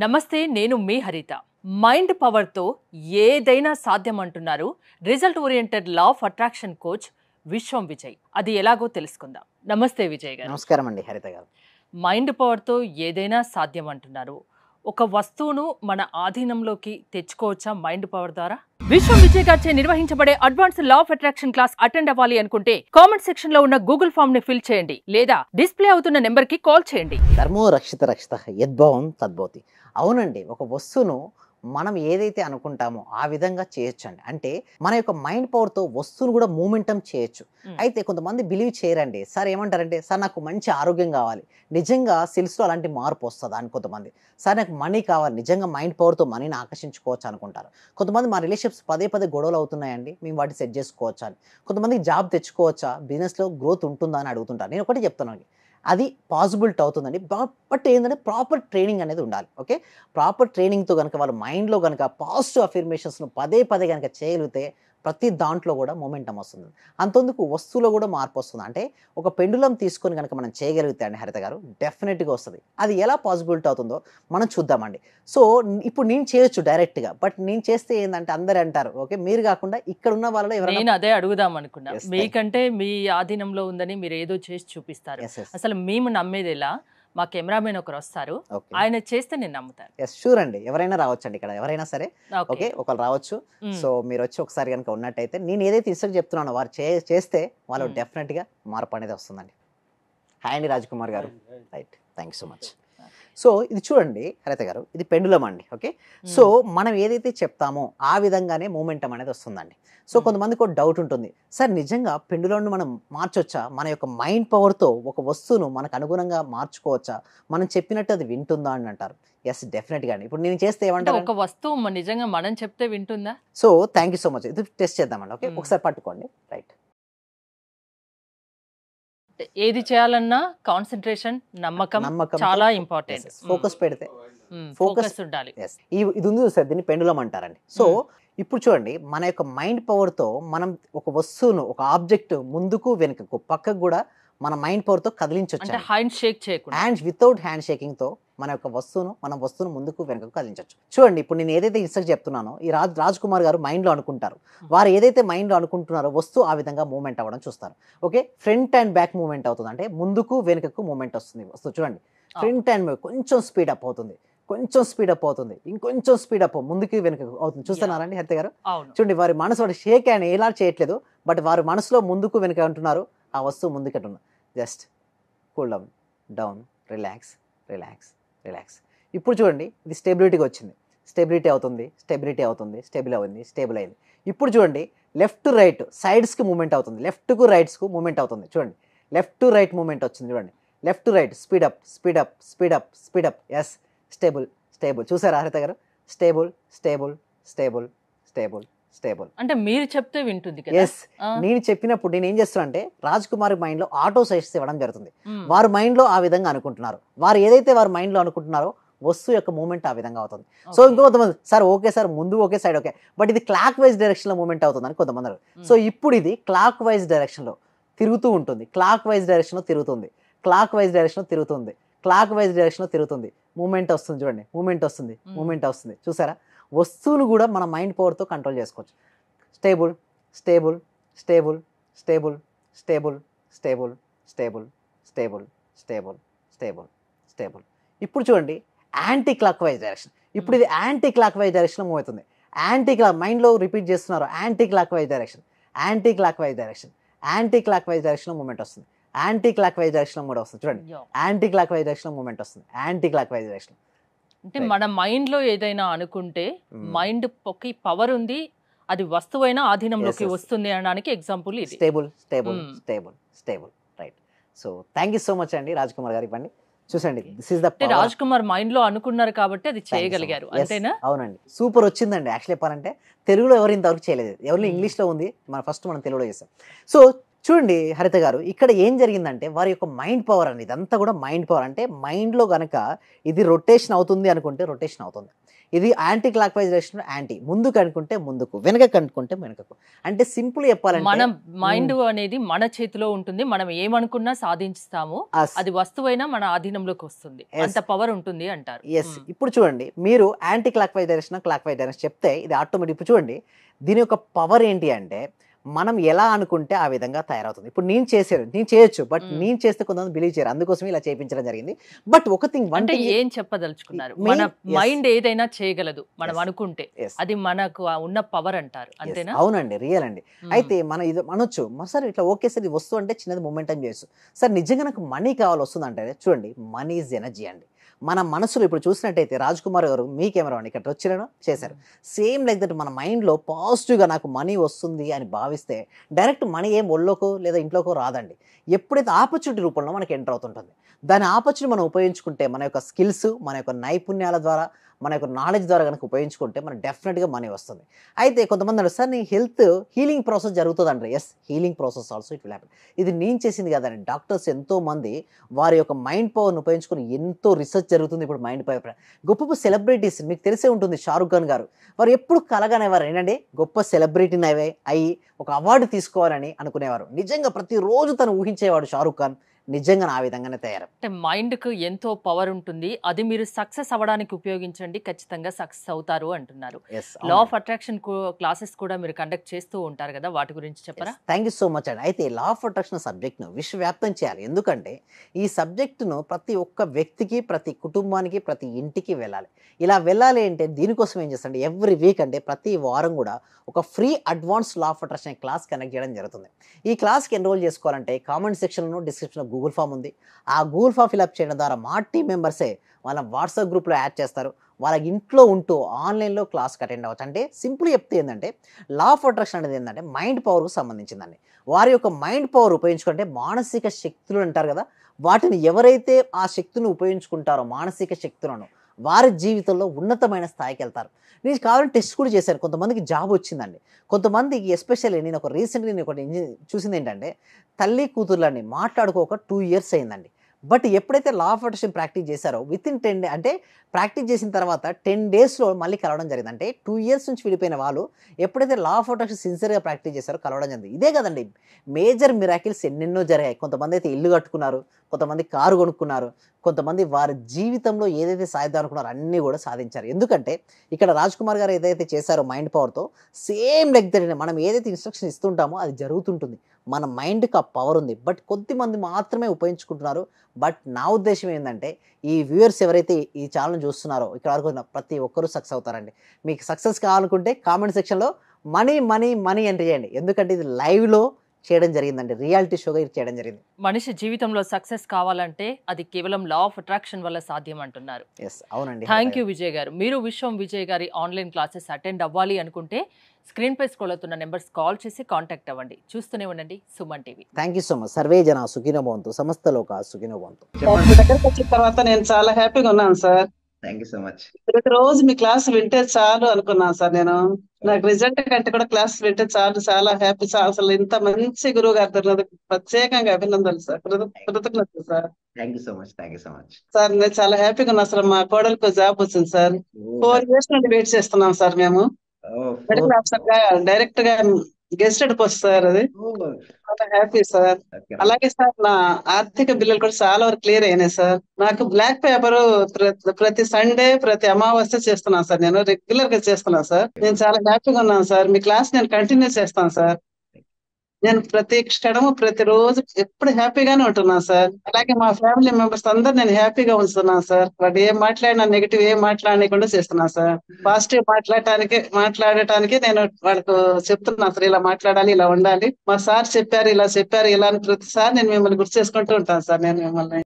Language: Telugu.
నమస్తే, నేను మీ హరిత. మైండ్ పవర్తో ఏదైనా సాధ్యం అంటున్నారు result oriented law of attraction coach విశ్వం విజయ్. అది ఎలాగో తెలుసుకుందాం. నమస్తే విజయ్ గారు. నమస్కారం అండి హరిత గారు. మైండ్ పవర్తో ఏదైనా సాధ్యం అంటున్నారు. ఒక వస్తువును మన ఆధీనంలోకి తెచ్చుకోవచ్చా మైండ్ పవర్ ద్వారా? విశ్వం విజయ్ గారిచే నిర్వహించబడే advance law of attraction class attend అవ్వాలి అనుకుంటే కామెంట్ సెక్షన్ లో ఉన్న గూగుల్ ఫామ్ ని ఫిల్ చేయండి, లేదా డిస్ప్లే అవుతున్న నెంబర్ కి కాల్ చేయండి. ధర్మో రక్షిత రక్షిత యద్భవం తద్భవతి. అవునండి, ఒక వస్తువును మనం ఏదైతే అనుకుంటామో ఆ విధంగా చేయొచ్చండి. అంటే మన యొక్క మైండ్ పవర్తో వస్తువును కూడా మూమెంటం చేయొచ్చు. అయితే కొంతమంది బిలీవ్ చేయరండి. సార్ ఏమంటారంటే, సార్ నాకు మంచి ఆరోగ్యం కావాలి, నిజంగా సెల్స్లో అలాంటి మార్పు వస్తుంది అని. కొంతమంది సార్ నాకు మనీ కావాలి, నిజంగా మైండ్ పవర్తో మనీని ఆకర్షించుకోవచ్చు అనుకుంటారు. కొంతమంది మా రిలేషన్షిప్స్ పదే పదే గొడవలు అవుతున్నాయండి, మేము వాటిని సెట్ చేసుకోవచ్చా అని. కొంతమందికి జాబ్ తెచ్చుకోవచ్చా, బిజినెస్లో గ్రోత్ ఉంటుందా అని అడుగుతుంటారు. నేను ఒకటి చెప్తున్నాను, అది పాసిబిలిటీ అవుతుందండి. బట్ ఏంటంటే ప్రాపర్ ట్రైనింగ్ అనేది ఉండాలి. ఓకే, ప్రాపర్ ట్రైనింగ్తో కనుక వాళ్ళ మైండ్లో కనుక పాజిటివ్ అఫర్మేషన్స్ను పదే పదే కనుక చేయగలిగితే ప్రతి దాంట్లో కూడా మొమెంటం వస్తుంది. అంతెందుకు వస్తువులో కూడా మార్పు వస్తుంది. అంటే ఒక పెండులం తీసుకొని కనుక మనం చేయగలిగితే అండి హరిత గారు, డెఫినెట్గా వస్తుంది. అది ఎలా పాసిబిలిటీ అవుతుందో మనం చూద్దామండి. సో ఇప్పుడు నేను చేయొచ్చు డైరెక్ట్గా, బట్ నేను చేస్తే ఏంటంటే అందరూ అంటారు, ఓకే మీరు కాకుండా ఇక్కడ ఉన్న వాళ్ళలో ఎవరైనా. నేను అదే అడుగుదాం అనుకున్నా. మీకంటే మీ ఆధీనంలో ఉందని మీరు ఏదో చేసి చూపిస్తారు. అసలు మేము నమ్మేది ఎలా? మా కెమెరామెన్ ఒకరు వస్తారు, ఆయన చేస్తే నేను నమ్ముతాను. ఎస్, షూర్ అండి. ఎవరైనా రావచ్చండి, ఇక్కడ ఎవరైనా సరే. ఓకే, ఒకరు రావచ్చు. సో మీరు వచ్చి ఒకసారి కనుక ఉన్నట్టయితే నేను ఏదైతే ఇన్స్ట్రక్ట్ చెప్తున్నానో వారు చేస్తే వాళ్ళు డెఫినెట్గా మార్పు అనేది వస్తుందండి. హాయ్ అండి రాజ్ కుమార్ గారు. Right, thank you so much. So ఇది చూడండి హరిత గారు, ఇది పెండులం అండి. ఓకే, సో మనం ఏదైతే చెప్తామో ఆ విధంగానే మూమెంటం అనేది వస్తుందండి. సో కొంతమందికి ఒక డౌట్ ఉంటుంది, సార్ నిజంగా పెండులంను మనం మార్చొచ్చా? మన యొక్క మైండ్ పవర్తో ఒక వస్తువును మనకు అనుగుణంగా మార్చుకోవచ్చా? మనం చెప్పినట్టు అది వింటుందా అని అంటారు. ఎస్, డెఫినెట్గా అండి. ఇప్పుడు నేను చేస్తే ఏమంటారు, ఒక వస్తువు నిజంగా మనం చెప్తే వింటుందా? So thank you so much. ఇది టెస్ట్ చేద్దామండి. ఓకే, ఒకసారి పట్టుకోండి. రైట్, ఏది చేయాలన్నా కాన్సన్ట్రేషన్, నమ్మకం చాలా ఇంపార్టెంట్. ఫోకస్ పెడితే ఫోకస్ ఉండాలి. ఇది ఉంది సార్, దీన్ని పెండులం అంటారండి. సో ఇప్పుడు చూడండి, మన యొక్క మైండ్ పవర్తో మనం ఒక వస్తువును, ఒక ఆబ్జెక్ట్ ముందుకు వెనుకకు పక్కకు కూడా మన మైండ్ పవర్తో కదిలించవచ్చు. హ్యాండ్ షేక్ చేయకుండా, వితౌట్ హ్యాండ్ షేకింగ్ తో మన యొక్క వస్తువును ముందుకు వెనుకకు కదిలించవచ్చు. చూడండి, ఇప్పుడు నేను ఏదైతే ఇన్స్ట్రక్ట్ చెప్తున్నానో ఈ రాజ్ కుమార్ గారు మైండ్లో అనుకుంటారు. వారు ఏదైతే మైండ్లో అనుకుంటున్నారో వస్తువు ఆ విధంగా మూవ్మెంట్ అవ్వడం చూస్తారు. Okay, front and back movement అవుతుంది, అంటే ముందుకు వెనుకకు మూవ్మెంట్ వస్తుంది వస్తువు. చూడండి, ఫ్రంట్ అండ్ కొంచెం స్పీడ్ అప్ అవుతుంది, కొంచెం స్పీడ్ అప్ అవుతుంది, ఇంకొంచెం స్పీడ్ అప్ ముందుకు వెనుకకు అవుతుంది. చూస్తున్నారండి హరిత గారు? చూడండి, వారి మనసు వాడు షేక్ అండ్ ఎలా చేయట్లేదు, బట్ వారి మనసులో ముందుకు వెనుక అంటున్నారు, ఆ వస్తువు ముందుకు అంటున్నారు. Just cool down, down, relax, relax, relax. ఇప్పుడు చూడండి, ఇది స్టెబిలిటీకి వచ్చింది, స్టెబిలిటీ అవుతుంది, స్టెబిలిటీ అవుతుంది, స్టేబుల్ అయింది, స్టేబుల్ అయింది. ఇప్పుడు చూడండి, లెఫ్ట్ టు రైట్ సైడ్స్కి మూమెంట్ అవుతుంది, లెఫ్ట్కు రైట్స్కు మూమెంట్ అవుతుంది. చూడండి, లెఫ్ట్ టు రైట్ మూమెంట్ వచ్చింది. చూడండి, left to right speed up, speed up, speed up, speed up. Yes, stable, stable. చూసారా హరిత గారు? Stable, stable, stable, stable, stable. అంటే మీరు చెప్తే వింటుంది. ఎస్, నేను చెప్పినప్పుడు నేను ఏం చేస్తున్నా అంటే రాజ్ కుమార్ మైండ్ లో ఆటో సజెస్ట్ ఇవ్వడం జరుగుతుంది. వారి మైండ్ లో ఆ విధంగా అనుకుంటున్నారు, వారు ఏదైతే వారి మైండ్ లో అనుకుంటున్నారో వస్తువు యొక్క మూమెంట్ ఆ విధంగా అవుతుంది. సో ఇంకొంతమంది, సార్ ఓకే సార్ ముందు ఓకే సైడ్ ఓకే, బట్ ఇది క్లాక్ వైజ్ డైరెక్షన్ లో మూమెంట్ అవుతుంది అని కొంతమంది. సో ఇప్పుడు ఇది క్లాక్ వైజ్ డైరెక్షన్ లో తిరుగుతూ ఉంటుంది, క్లాక్ వైజ్ డైరెక్షన్ లో తిరుగుతుంది, క్లాక్ వైజ్ డైరెక్షన్ లో తిరుగుతుంది, క్లాక్ వైజ్ డైరెక్షన్ లో తిరుగుతుంది. మూమెంట్ వస్తుంది, చూడండి, మూమెంట్ వస్తుంది, మూమెంట్ వస్తుంది. చూసారా? వస్తువును కూడా మన మైండ్ పవర్తో కంట్రోల్ చేసుకోవచ్చు. Stable, stable, stable, stable, stable, stable, stable, stable, stable, stable, stable. ఇప్పుడు చూడండి, యాంటీ క్లాక్ వైజ్ డైరెక్షన్. ఇప్పుడు ఇది యాంటీ క్లాక్ వైజ్ డైరెక్షన్లో మూవ్ అవుతుంది. యాంటీ క్లాక్ మైండ్లో రిపీట్ చేస్తున్నారు, anti clock wise direction, anti clock wise direction, anti clock wise డైరెక్షన్లో మూమెంట్ వస్తుంది, యాంటీ క్లాక్ వైజ్ డైరెక్షన్లో కూడా వస్తుంది. చూడండి, యాంటీ క్లాక్ వైజ్ డైరెక్షన్లో మూమెంట్ వస్తుంది, యాంటీ క్లాక్ వైజ్ డైరెక్షన్. అంటే మన మైండ్ లో ఏదైనా అనుకుంటే మైండ్ పవర్ ఉంది, అది వస్తువైనా ఆధీనంలోకి వస్తుంది అనడానికి ఎగ్జాంపుల్ ఇది. Stable, stable, stable, stable. Right. So thank you so much అండి రాజ్ కుమార్ గారు. ఇవ్వండి, చూసండి, this is the power. Raj Kumar mind లో అనుకున్నారు కాబట్టి అది చేయగలిగారు, అంతేనా? అవునండి, సూపర్ వచ్చిందండి. యాక్చువల్లీ చెప్పాలంటే తెలుగులో ఎవరు ఇంతవరకు చేయలేదు, ఎవరు ఇంగ్లీష్లో ఉంది, మనం తెలుగులో చేస్తాం. సో చూడండి హరిత గారు, ఇక్కడ ఏం జరిగిందంటే వారి యొక్క మైండ్ పవర్ అండి, ఇదంతా కూడా మైండ్ పవర్. అంటే మైండ్లో కనుక ఇది రొటేషన్ అవుతుంది అనుకుంటే రొటేషన్ అవుతుంది, ఇది anti clock wise direction, anti ముందుకు అనుకుంటే ముందుకు, వెనకకు అనుకుంటే వెనకకు. అంటే సింపుల్ చెప్పాలంటే మన మైండ్ అనేది మన చేతిలో ఉంటుంది, మనం ఏమనుకున్నా సాధించుతాము, అది వస్తువైనా మన ఆధీనంలోకి వస్తుంది, అంత పవర్ ఉంటుంది అంటారు. ఇప్పుడు చూడండి, మీరు anti clock wise direction, clock wise direction చెప్తే ఇది ఆటోమేటిక్. ఇప్పుడు చూడండి దీని యొక్క పవర్ ఏంటి అంటే, మనం ఎలా అనుకుంటే ఆ విధంగా తయారవుతుంది. ఇప్పుడు నేను చేయొచ్చు, బట్ నేను చేస్తే కొంతమంది బిలీవ్ చేయరు, అందుకోసం ఇలా చేయించడం జరిగింది. బట్ ఒక థింగ్ అంటే ఏం చెప్పదలుచుకున్నారు, మన మైండ్ ఏదైనా చేయగలదు మనం అనుకుంటే, అది మనకు ఉన్న పవర్ అంటారు, అంతేనా? అవునండి, రియల్ అండి. అయితే మనం ఇది అనొచ్చు, సార్ ఇట్లా ఓకే సార్, ఇది వస్తువు అంటే చిన్నది మూమెంటం చేయొచ్చు సార్, నిజంగా నాకు మనీ కావాలి వస్తుంది అంటే, చూడండి మనీ ఈజ్ ఎనర్జీ అండి. మన మనసులో ఇప్పుడు చూసినట్టయితే రాజ్ కుమార్ గారు మీ కెమెరా అండి ఇక్కడ వచ్చిన చేశారు, సేమ్ లైక్ దట్ మన మైండ్లో పాజిటివ్గా నాకు మనీ వస్తుంది అని భావిస్తే డైరెక్ట్ మనీ ఏం ఒళ్ళోకో లేదా ఇంట్లోకో రాదండి. ఎప్పుడైతే ఆపర్చునిటీ రూపంలో మనకి ఎంటర్ అవుతుంటుంది, దాని ఆపర్చునిటీ మనం ఉపయోగించుకుంటే, మన యొక్క స్కిల్స్, మన యొక్క నైపుణ్యాల ద్వారా, మన యొక్క నాలెడ్జ్ ద్వారా కనుక ఉపయోగించుకుంటే మనకు డెఫినెట్గా మనీ వస్తుంది. అయితే కొంతమంది అంటే సార్ నీ హెల్త్ హీలింగ్ ప్రాసెస్ జరుగుతుంది అంటే, yes healing process also it will happen. ఇది నేను చేసింది కదండి, డాక్టర్స్ ఎంతోమంది వారి యొక్క మైండ్ పవర్ని ఉపయోగించుకొని ఎంతో రీసెర్చ్ జరుగుతుంది ఇప్పుడు మైండ్ పవర్. గొప్ప గొప్ప సెలబ్రిటీస్ మీకు తెలిసే ఉంటుంది, షారుఖ్ ఖాన్ గారు, వారు ఎప్పుడు కలగానేవారు ఏంటంటే గొప్ప సెలబ్రిటీని అయ్యి ఒక అవార్డు తీసుకోవాలని అనుకునేవారు. నిజంగా ప్రతిరోజు తను ఊహించేవాడు షారుఖ్ ఖాన్, నిజంగా ఆ విధంగానే తయారు. అంటే మైండ్ కు ఎంతో పవర్ ఉంటుంది, అది మీరు సక్సెస్ అవ్వడానికి ఉపయోగించండి, ఖచ్చితంగా సక్సెస్ అవుతారు అంటున్నారు. లా ఆఫ్ అట్రాక్షన్ క్లాసెస్ కూడా మీరు కండక్ట్ చేస్తూ ఉంటారు కదా, వాటి గురించి చెప్పరా? థ్యాంక్ యూ సో మచ్ అండి. అయితే లా ఆఫ్ అట్రాక్షన్ సబ్జెక్ట్ను విశ్వవ్యాప్తం చేయాలి, ఎందుకంటే ఈ సబ్జెక్టును ప్రతి ఒక్క వ్యక్తికి, ప్రతి కుటుంబానికి, ప్రతి ఇంటికి వెళ్ళాలి. ఇలా వెళ్ళాలి అంటే దీనికోసం ఏం చేస్తాండి, ఎవ్రీ వీక్ అంటే ప్రతి వారం కూడా ఒక free advance law of attraction class connect చేయడం జరుగుతుంది. ఈ క్లాస్కి ఎన్రోల్ చేసుకోవాలంటే కామెంట్ సెక్షన్లో, డిస్క్రిప్షన్లో గూగుల్ ఫామ్ ఉంది. ఆ గూగుల్ ఫామ్ ఫిల్అప్ చేయడం ద్వారా మా టీం మెంబర్సే వాళ్ళ వాట్సాప్ గ్రూప్లో యాడ్ చేస్తారు. వాళ్ళ ఇంట్లో ఉంటూ ఆన్లైన్లో క్లాస్కి అటెండ్ అవ్వచ్చు. అంటే సింపుల్ చెప్తే ఏంటంటే, లా ఆఫ్ అట్రాక్షన్ అనేది ఏంటంటే మైండ్ పవర్కు సంబంధించిందండి. వారి యొక్క మైండ్ పవర్ ఉపయోగించుకుంటే మానసిక శక్తులు అంటారు కదా, వాటిని ఎవరైతే ఆ శక్తిని ఉపయోగించుకుంటారో, మానసిక శక్తులను, వారి జీవితంలో ఉన్నతమైన స్థాయికి వెళ్తారు. నేను కావాలని టెస్ట్ కూడా చేశాను, కొంతమందికి జాబ్ వచ్చిందండి. కొంతమందికి ఎస్పెషల్లీ నేను ఒక రీసెంట్గా నేను ఒకటి చూసింది ఏంటంటే, తల్లి కూతుర్లని మాట్లాడుకోక 2 years అయిందండి. బట్ ఎప్పుడైతే లా ఆఫ్ అట్రాక్షన్ ప్రాక్టీస్ చేశారో వితిన్ 10 అంటే ప్రాక్టీస్ చేసిన తర్వాత 10 daysలో మళ్ళీ కలవడం జరిగింది. అంటే 2 years నుంచి విడిపోయిన వాళ్ళు ఎప్పుడైతే లా ఆఫ్ అట్రాక్షన్ సిన్సియర్గా ప్రాక్టీస్ చేశారో కలవడం జరిగింది. ఇదే కదండి మేజర్ మిరాకిల్స్ ఎన్నెన్నో జరిగాయి. కొంతమంది అయితే ఇల్లు కట్టుకున్నారు, కొంతమంది కారు కొనుక్కున్నారు, కొంతమంది వారి జీవితంలో ఏదైతే సాధిద్దాం అనుకున్నారో అన్నీ కూడా సాధించారు. ఎందుకంటే ఇక్కడ రాజ్ కుమార్ గారు ఏదైతే చేశారో మైండ్ పవర్తో, సేమ్ లైక్ దట్ మనం ఏదైతే ఇన్స్ట్రక్షన్ ఇస్తుంటామో అది జరుగుతుంటుంది. మన మైండ్కి ఆ పవర్ ఉంది, బట్ కొద్దిమంది మాత్రమే ఉపయోగించుకుంటున్నారు. బట్ నా ఉద్దేశం ఏంటంటే, ఈ వ్యూవర్స్ ఎవరైతే ఈ ఛానల్ చూస్తున్నారో ఇక్కడ వరకు ప్రతి ఒక్కరూ సక్సెస్ అవుతారండి. మీకు సక్సెస్ కావాలనుకుంటే కామెంట్ సెక్షన్లో మనీ మనీ మనీ ఎంటర్ చేయండి, ఎందుకంటే ఇది లైవ్లో చేయడం జరిగిందండి, రియాలిటీ షోగా ఇది చేయడం జరిగింది. మనిషి జీవితంలో సక్సెస్ కావాలంటే అది కేవలం లా ఆఫ్ అట్రాక్షన్ వల్ల సాధ్యం అంటున్నారు. ఎస్ అవునండి. థ్యాంక్ యూ విజయ్ గారు. మీరు విశ్వం విజయ్ గారి ఆన్లైన్ క్లాసెస్ అటెండ్ అవ్వాలి అనుకుంటే స్క్రీన్ పై స్క్రోల్ అవుతున్న నెంబర్స్ కాల్ చేసి కాంటాక్ట్ అవ్వండి. చూస్తూనే ఉండండి Suman TV. Thank you so much. Survey జన సుఖినో భవంతు, సమస్త లోక సుఖినో భవంతు. మీ దగ్గరకు వచ్చిన తర్వాత నేను చాలా హ్యాపీగా ఉన్నాను sir. Thank you so much. ప్రతిరోజు మీ క్లాస్ వింటే చాలు అనుకున్నాను సార్. నేను నాకు రిజల్ట్ కంటే కూడా క్లాస్ వింటే చాలు, చాలా హ్యాపీ సార్. అసలు ఇంత మంచి గురువు గారు దొరికినందుకు ప్రత్యేకంగా అభినందనలు సార్, కృతజ్ఞతలు sir. Thank you so much. Thank you so much sir నేను చాలా హ్యాపీగా ఉన్నాను. అసలు మా కోడలికి జాబ్ వచ్చింది సార్. 4 years నుండి వెయిట్ చేస్తున్నాం సార్. మేము మెడికల్ ఆఫీసర్ గా డైరెక్ట్ గా గెస్టెడ్ పోస్ట్ సార్. అది చాలా హ్యాపీ సార్. అలాగే సార్ నా ఆర్థిక బిల్లులు కూడా చాలా వరకు క్లియర్ అయినాయి సార్. నాకు బ్లాక్ పేపర్ ప్రతి సండే, ప్రతి అమావాస్య చేస్తున్నాను సార్. నేను రెగ్యులర్ గా చేస్తున్నాను సార్. నేను చాలా హ్యాపీగా ఉన్నాను సార్. మీ క్లాస్ నేను కంటిన్యూ చేస్తాను సార్. నేను ప్రతి క్షణము, ప్రతిరోజు ఎప్పుడు హ్యాపీగానే ఉంటున్నాను సార్. అలాగే మా ఫ్యామిలీ మెంబర్స్ అందరు నేను హ్యాపీగా ఉంచుతున్నాను సార్. వాడు ఏం మాట్లాడినా నెగిటివ్ ఏం మాట్లాడకుండా చేస్తున్నాను సార్. పాజిటివ్ మాట్లాడటానికి నేను వాళ్ళకు చెప్తున్నాను సార్, ఇలా మాట్లాడాలి, ఇలా ఉండాలి, మా సార్ చెప్పారు, ఇలా చెప్పారు, ఇలా అని ప్రతిసారి నేను మిమ్మల్ని గుర్తు చేసుకుంటూ ఉంటాను సార్. నేను మిమ్మల్ని